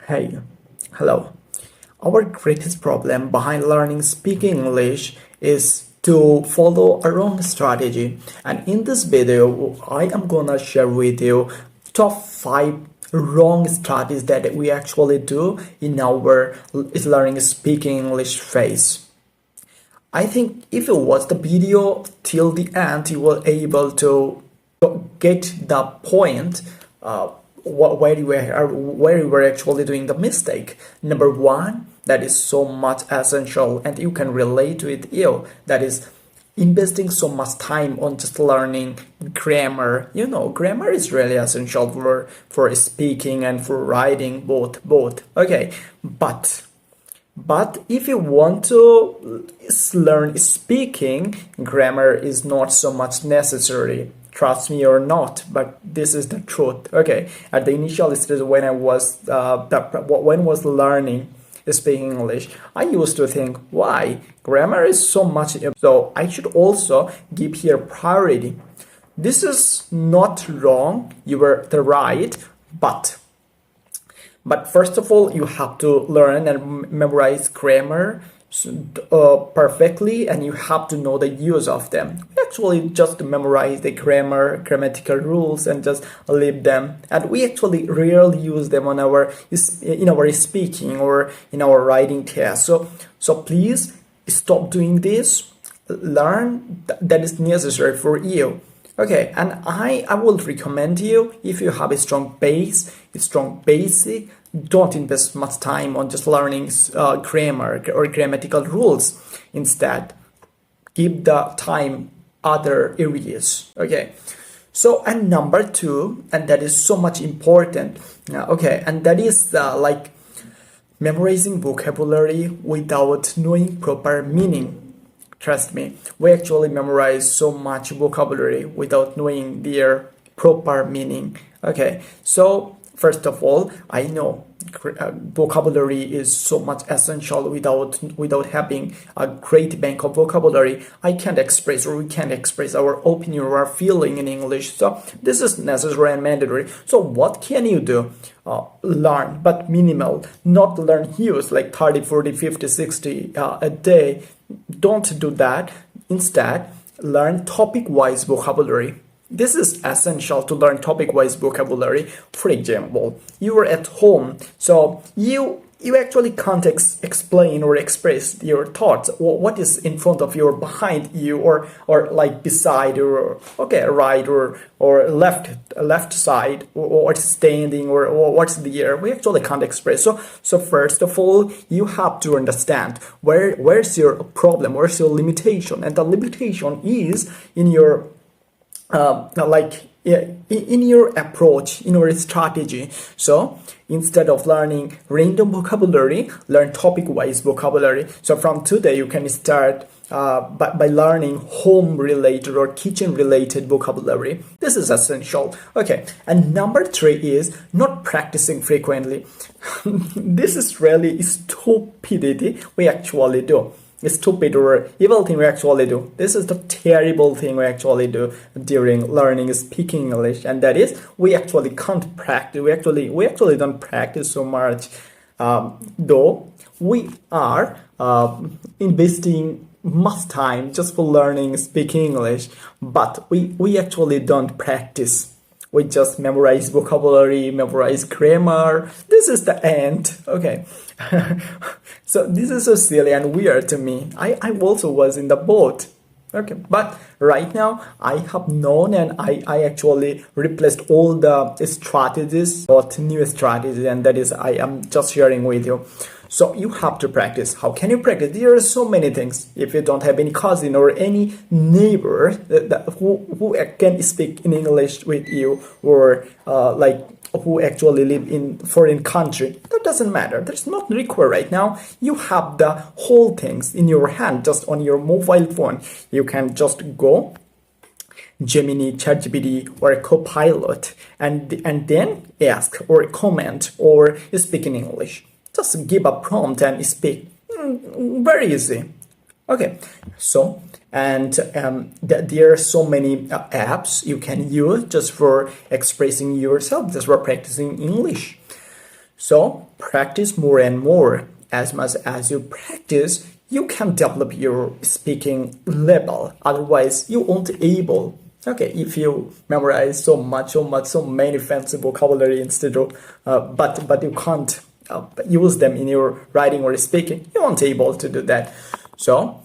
Hey, hello. Our greatest problem behind learning speaking English is to follow a wrong strategy. And in this video, I am gonna share with you top 5 wrong strategies that we actually do in our learning speaking English phase. I think if you watch the video till the end, you will able to get the point where you were actually doing the mistake. Number one, that is so much essential, and you can relate to it. That is investing so much time on just learning grammar. Grammar is really essential for speaking and for writing both. Okay, but if you want to learn speaking, grammar is not so much necessary. Trust me or not, but this is the truth. Okay, at the initial stage when I was learning speaking English, I used to think, why grammar is so much, so I should also give here priority. This is not wrong. You were the right, but first of all, you have to learn and memorize grammar perfectly, and you have to know the use of them. We actually just memorize the grammatical rules and just leave them, and we actually rarely use them in our speaking or in our writing test. So please stop doing this. Learn that is necessary for you. Okay, and I would recommend you, if you have a strong base, a strong basic, don't invest much time on just learning grammar or grammatical rules. Instead, give the time other areas. Okay, so and number two, and that is so much important. Okay, and that is like memorizing vocabulary without knowing proper meaning. Trust me, we actually memorize so much vocabulary without knowing their proper meaning. Okay, so first of all, I know vocabulary is so much essential. Without having a great bank of vocabulary, I can't express, or we can't express our opinion or our feeling in English. So this is necessary and mandatory. So what can you do? Learn, but minimal. Not learn huge like 30, 40, 50, 60 a day. Don't do that. Instead, learn topic-wise vocabulary. This is essential to learn topic-wise vocabulary. For example, you are at home, so you actually can't explain or express your thoughts, or what is in front of you or behind you, or like beside, or okay, right or left side, or standing, or what's there. We actually can't express. So first of all, you have to understand where's your problem, where's your limitation, and the limitation is in your in your approach, in your strategy. So instead of learning random vocabulary, learn topic-wise vocabulary. So from today, you can start by learning home-related or kitchen-related vocabulary. This is essential. Okay, and number 3 is not practicing frequently. This is really stupidity we actually do. Stupid or evil thing we actually do. This is the terrible thing we actually do during learning speaking English, and that is we actually can't practice. We actually don't practice so much, though we are investing much time just for learning speaking English, but we actually don't practice. We just memorize vocabulary, memorize grammar. This is the end. Okay. So this is so silly and weird to me. I also was in the boat. Okay, but right now I have known, and I actually replaced all the strategies, got new strategies, and that is I am just sharing with you. So you have to practice. How can you practice? There are so many things. If you don't have any cousin or any neighbor who can speak in English with you, or who actually live in foreign country, that doesn't matter. That's not required right now. You have the whole things in your hand, just on your mobile phone. You can just go Gemini, ChatGPT, or a Copilot, and then ask or comment or speak in English. Just give a prompt and speak. Very easy. Okay, so and there are so many apps you can use just for expressing yourself, just for practicing English. So practice more and more. As much as you practice, you can develop your speaking level. Otherwise, you won't able. Okay, if you memorize so many fancy vocabulary instead of, but you can't use them in your writing or speaking, you won't able to do that. So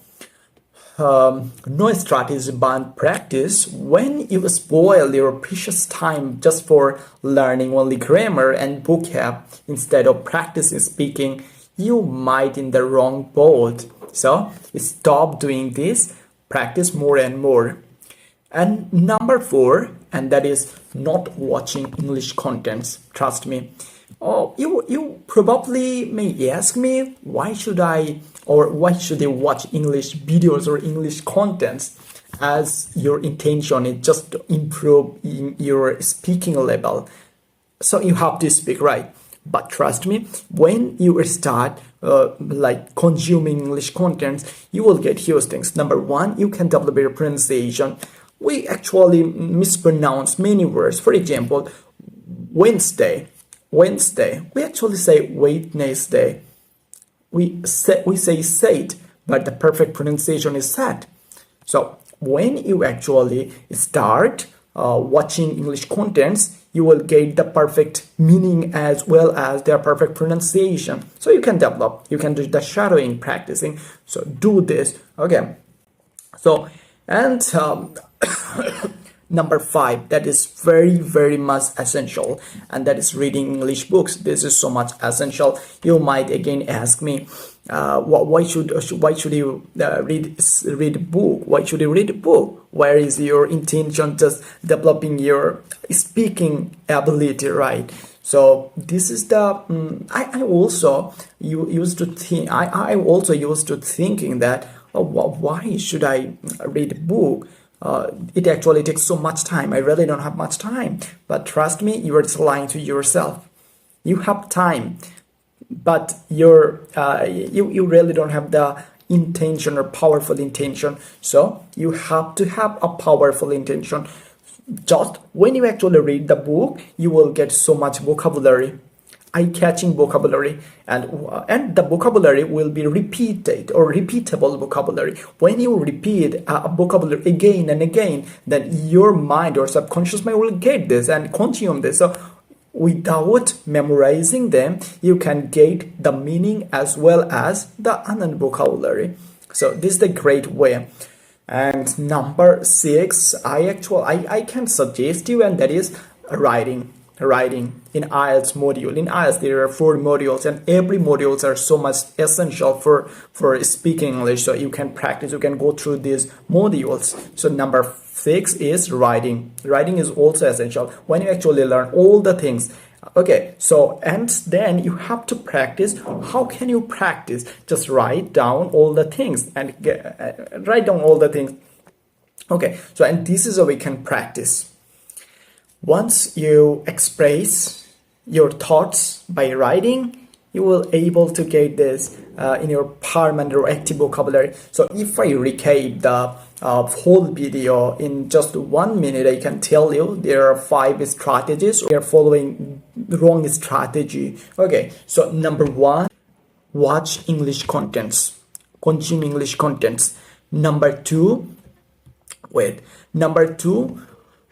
no strategy but practice. When you spoil your precious time just for learning only grammar and vocab instead of practicing speaking, you might in the wrong boat. So stop doing this, practice more and more. And number 4, and that is not watching English contents. Trust me. Oh, you probably may ask me, why should they watch English videos or English contents, as your intention is just to improve in your speaking level. So you have to speak right. But trust me, when you start like consuming English contents, you will get huge things. Number 1, you can develop your pronunciation. We actually mispronounce many words. For example, Wednesday. We actually say Wednesday. We say said, but the perfect pronunciation is sad. So when you actually start watching English contents, you will get the perfect meaning as well as their perfect pronunciation. So you can develop, you can do the shadowing, practicing. So do this, okay? So, and number 5, that is very much essential, and that is reading English books. This is so much essential. You might again ask me, why should you read a book? Why should you read a book? Where is your intention just developing your speaking ability, right? So this is the I also used to think. I also used to thinking that, oh, why should I read a book? It actually takes so much time. I really don't have much time. But trust me, you are just lying to yourself. You have time, but you really don't have the intention or powerful intention. So you have to have a powerful intention. Just when you actually read the book, you will get so much vocabulary, eye-catching vocabulary, and the vocabulary will be repeated or repeatable vocabulary. When you repeat a vocabulary again and again, then your mind or subconscious mind will get this and consume this. So without memorizing them, you can get the meaning as well as the unknown vocabulary. So this is the great way. And number 6, I can suggest you, and that is writing in Ielts module. In Ielts there are 4 modules, and every modules are so much essential for speaking English. So you can practice, you can go through these modules. So number 6 is writing. Writing is also essential when you actually learn all the things. Okay, so and then you have to practice. How can you practice? Just write down all the things and write down all the things. Okay, so and this is how we can practice. Once you express your thoughts by writing, you will able to get this in your permanent or active vocabulary. So if I recap the whole video in just 1 minute, I can tell you there are 5 strategies. We are following the wrong strategy. Okay, so number 1, watch English contents, consume English contents. Number 2,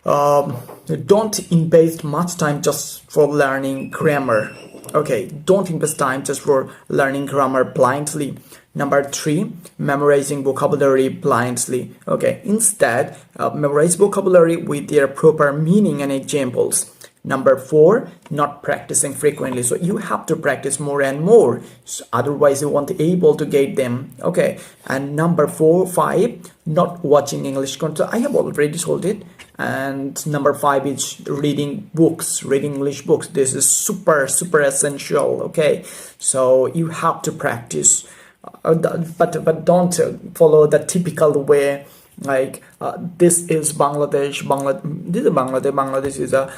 don't invest much time just for learning grammar. Okay, don't invest time just for learning grammar blindly. Number 3, memorizing vocabulary blindly. Okay, instead, memorize vocabulary with their proper meaning and examples. Number 4, not practicing frequently. So you have to practice more and more. So otherwise, you won't be able to get them. Okay, and number 5, not watching English content. I have already told it. And number 5 is reading books, reading English books. This is super essential. Okay, so you have to practice, but don't follow the typical way. Like this is Bangladesh. Bangladesh is a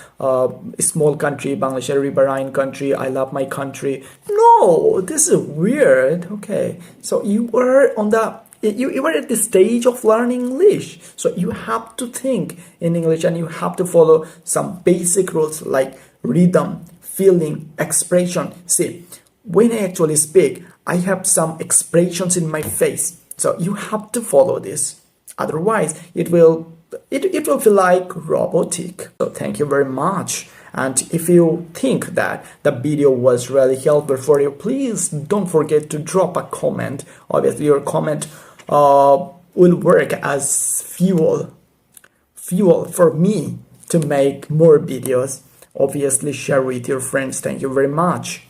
small country. Bangladesh is a riverine country. I love my country. No, this is weird. Okay, so you were on the you are at the stage of learning English, so you have to think in English and you have to follow some basic rules like rhythm, feeling, expression. See, when I actually speak, I have some expressions in my face. So you have to follow this. Otherwise, it will feel like robotic. So thank you very much. And if you think that the video was really helpful for you, please don't forget to drop a comment. Obviously, your comment will work as fuel for me to make more videos. Obviously, share with your friends. Thank you very much.